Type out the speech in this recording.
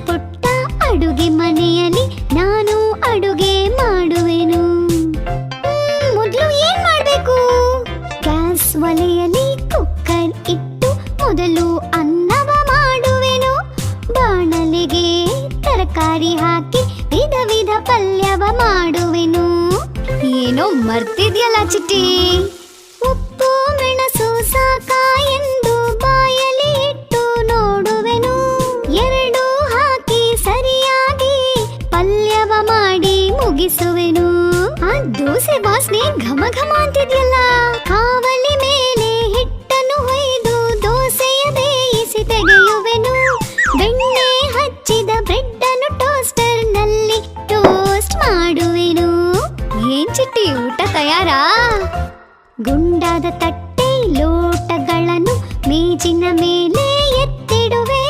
ಪುಟ್ಟ ಅಡುಗೆ ಮನೆಯಲ್ಲಿ ನಾನು ಅಡುಗೆ ಮಾಡುವೆನು. ಮೊದಲು ಏನ್ ಮಾಡ್ಬೇಕು? ಗ್ಯಾಸ್ ಒಲೆಯಲ್ಲಿ ಕುಕ್ಕರ್ ಇಟ್ಟು ಮೊದಲು ಅನ್ನವ ಮಾಡುವೆನು. ಬಾಣಲೆಗೆ ತರಕಾರಿ ಹಾಕಿ ವಿಧ ವಿಧ ಪಲ್ಯವ ಮಾಡುವೆನು. ಏನೋ ಮರ್ತಿದ್ಯಲ್ಲ ಚಿಟ್ಟಿ. ಉಪ್ಪು ಮೆಣಸು ಸಾಕ ಎಂದು ಬಾಯಲ್ಲಿ ಇಟ್ಟು ನೋಡುವೆನು. ಎರಡು ಹಾಕಿ ಸರಿಯಾಗಿ ಪಲ್ಯವ ಮಾಡಿ ಮುಗಿಸುವೆನು. ಆ ದೋಸೆ ವಾಸನೆ ಘಮ ಘಮ ಅಂತಿದ್ಯಲ್ಲ. ಕಾವಲಿ ಮೇಲೆ ಹಿಟ್ಟನ್ನು ಹೊಯ್ದು ದೋಸೆಯ ಬೇಯಿಸಿ ತೆಗೆಯುವೆನು. ಬೆಣ್ಣೆ ಹಚ್ಚಿದ ಬ್ರೆಡ್ ಅನ್ನು ಟೋಸ್ಟರ್ ನಲ್ಲಿ ಟೋಸ್ಟ್ ಮಾಡುವೆನು. ಏನ್ ಚಿಟ್ಟಿ, ಊಟ ತಯಾರಾ? ಗುಂಡಾದ ತಟ್ಟೆ